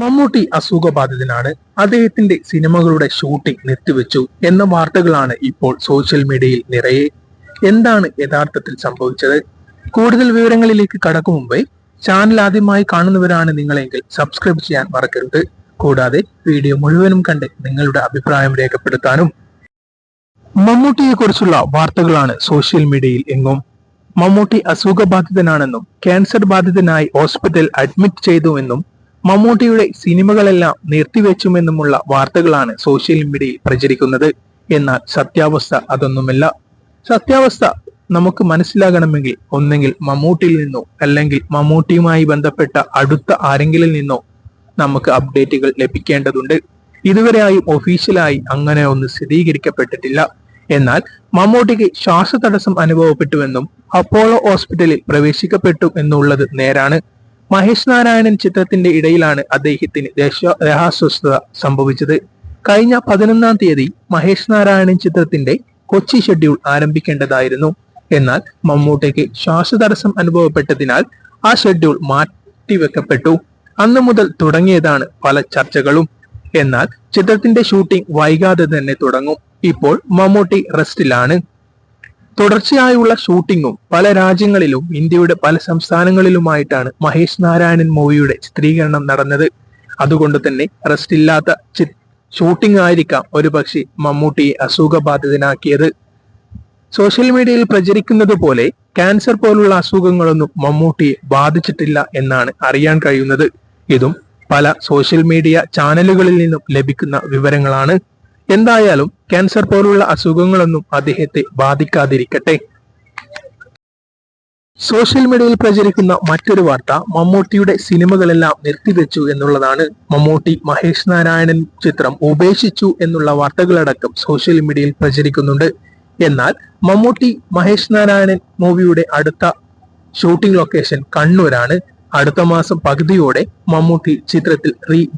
മമ്മൂട്ടി അസുഖബാധിതനാണ്. അദ്ദേഹത്തിന്റെ സിനിമകളുടെ ഷൂട്ടിംഗ് നിർത്തിവെച്ചു എന്ന വാർത്തകളാണ് ഇപ്പോൾ സോഷ്യൽ മീഡിയയിൽ നിറയെ. എന്താണ് യഥാർത്ഥത്തിൽ സംഭവിച്ചത്? കൂടുതൽ വിവരങ്ങളിലേക്ക് കടക്കും മുമ്പേ ചാനൽ ആദ്യമായി കാണുന്നവരാണ് നിങ്ങളെങ്കിൽ സബ്സ്ക്രൈബ് ചെയ്യാൻ മറക്കരുത്. കൂടാതെ വീഡിയോ മുഴുവനും കണ്ട് നിങ്ങളുടെ അഭിപ്രായം രേഖപ്പെടുത്താനും. മമ്മൂട്ടിയെ കുറിച്ചുള്ള വാർത്തകളാണ് സോഷ്യൽ മീഡിയയിൽ എങ്ങും. മമ്മൂട്ടി അസുഖബാധിതനാണെന്നും ക്യാൻസർ ബാധിതനായി ഹോസ്പിറ്റൽ അഡ്മിറ്റ് ചെയ്തുവെന്നും മമ്മൂട്ടിയുടെ സിനിമകളെല്ലാം നിർത്തിവെച്ചുമെന്നുമുള്ള വാർത്തകളാണ് സോഷ്യൽ മീഡിയയിൽ പ്രചരിക്കുന്നത്. എന്നാൽ സത്യാവസ്ഥ അതൊന്നുമല്ല. സത്യാവസ്ഥ നമുക്ക് മനസ്സിലാകണമെങ്കിൽ ഒന്നെങ്കിൽ മമ്മൂട്ടിയിൽ നിന്നോ അല്ലെങ്കിൽ മമ്മൂട്ടിയുമായി ബന്ധപ്പെട്ട അടുത്ത ആരെങ്കിലും നിന്നോ നമുക്ക് അപ്ഡേറ്റുകൾ ലഭിക്കേണ്ടതുണ്ട്. ഇതുവരെയായും ഒഫീഷ്യലായി അങ്ങനെ ഒന്ന് സ്ഥിരീകരിക്കപ്പെട്ടിട്ടില്ല. എന്നാൽ മമ്മൂട്ടിക്ക് ശ്വാസതടസ്സം അനുഭവപ്പെട്ടുവെന്നും അപ്പോളോ ഹോസ്പിറ്റലിൽ പ്രവേശിക്കപ്പെട്ടു എന്നുള്ളത് നേരാണ്. മഹേഷ് നാരായണൻ ചിത്രത്തിന്റെ ഇടയിലാണ് അദ്ദേഹത്തിന് ദേഹാസ്വസ്ഥത സംഭവിച്ചത്. കഴിഞ്ഞ 11-ാം തീയതി മഹേഷ് നാരായണൻ ചിത്രത്തിന്റെ കൊച്ചി ഷെഡ്യൂൾ ആരംഭിക്കേണ്ടതായിരുന്നു. എന്നാൽ മമ്മൂട്ടിക്ക് ശ്വാസതടസ്സം അനുഭവപ്പെട്ടതിനാൽ ആ ഷെഡ്യൂൾ മാറ്റിവെക്കപ്പെട്ടു. അന്നു മുതൽ തുടങ്ങിയതാണ് പല ചർച്ചകളും. എന്നാൽ ചിത്രത്തിന്റെ ഷൂട്ടിംഗ് വൈകാതെ തന്നെ തുടങ്ങും. ഇപ്പോൾ മമ്മൂട്ടി റെസ്റ്റിലാണ്. തുടർച്ചയായുള്ള ഷൂട്ടിങ്ങും പല രാജ്യങ്ങളിലും ഇന്ത്യയുടെ പല സംസ്ഥാനങ്ങളിലുമായിട്ടാണ് മഹേഷ് നാരായണൻ മൂവിയുടെ ചിത്രീകരണം നടന്നത്. അതുകൊണ്ട് തന്നെ റെസ്റ്റ് ഇല്ലാത്ത ഷൂട്ടിംഗ് ആയിരിക്കാം ഒരുപക്ഷെ മമ്മൂട്ടിയെ അസുഖബാധിതനാക്കിയത്. സോഷ്യൽ മീഡിയയിൽ പ്രചരിക്കുന്നത് പോലെ ക്യാൻസർ പോലുള്ള അസുഖങ്ങളൊന്നും മമ്മൂട്ടിയെ ബാധിച്ചിട്ടില്ല എന്നാണ് അറിയാൻ കഴിയുന്നത്. ഇതും പല സോഷ്യൽ മീഡിയ ചാനലുകളിൽ നിന്നും ലഭിക്കുന്ന വിവരങ്ങളാണ്. എന്തായാലും ക്യാൻസർ പോലുള്ള അസുഖങ്ങളൊന്നും അദ്ദേഹത്തെ ബാധിക്കാതിരിക്കട്ടെ. സോഷ്യൽ മീഡിയയിൽ പ്രചരിക്കുന്ന മറ്റൊരു വാർത്ത മമ്മൂട്ടിയുടെ സിനിമകളെല്ലാം നിർത്തിവെച്ചു എന്നുള്ളതാണ്. മമ്മൂട്ടി മഹേഷ് നാരായണൻ ചിത്രം ഉപേക്ഷിച്ചു എന്നുള്ള വാർത്തകളടക്കം സോഷ്യൽ മീഡിയയിൽ പ്രചരിക്കുന്നുണ്ട്. എന്നാൽ മമ്മൂട്ടി മഹേഷ് നാരായണൻ മൂവിയുടെ അടുത്ത ഷൂട്ടിംഗ് ലൊക്കേഷൻ കണ്ണൂരാണ്. അടുത്ത മാസം പകുതിയോടെ മമ്മൂട്ടി ചിത്രത്തിൽ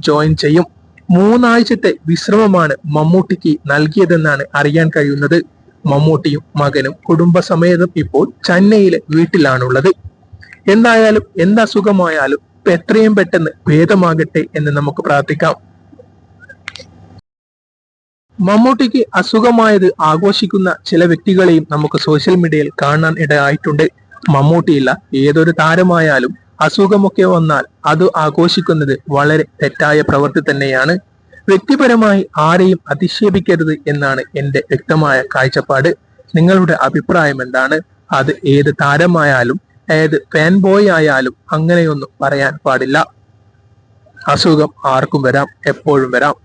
ജോയിൻ ചെയ്യും. 3 ആഴ്ചത്തെ വിശ്രമമാണ് മമ്മൂട്ടിക്ക് നൽകിയതെന്നാണ് അറിയാൻ കഴിയുന്നത്. മമ്മൂട്ടിയും മകനും കുടുംബസമേതം ഇപ്പോൾ ചെന്നൈയിലെ വീട്ടിലാണുള്ളത്. എന്തായാലും എന്തസുഖമായാലും എത്രയും പെട്ടെന്ന് ഭേദമാകട്ടെ എന്ന് നമുക്ക് പ്രാർത്ഥിക്കാം. മമ്മൂട്ടിക്ക് അസുഖമായത് ആഘോഷിക്കുന്ന ചില വ്യക്തികളെയും നമുക്ക് സോഷ്യൽ മീഡിയയിൽ കാണാൻ ഇടയായിട്ടുണ്ട്. മമ്മൂട്ടിയില്ല ഏതൊരു താരമായാലും അസുഖമൊക്കെ വന്നാൽ അത് ആഘോഷിക്കുന്നത് വളരെ തെറ്റായ പ്രവൃത്തി തന്നെയാണ്. വ്യക്തിപരമായി ആരെയും അധിക്ഷേപിക്കരുത് എന്നാണ് എന്റെ വ്യക്തമായ കാഴ്ചപ്പാട്. നിങ്ങളുടെ അഭിപ്രായം എന്താണ്? അത് ഏത് താരമായാലും ഏത് ഫാൻ ബോയ് ആയാലും അങ്ങനെയൊന്നും പറയാൻ പാടില്ല. അസുഖം ആർക്കും വരാം, എപ്പോഴും വരാം.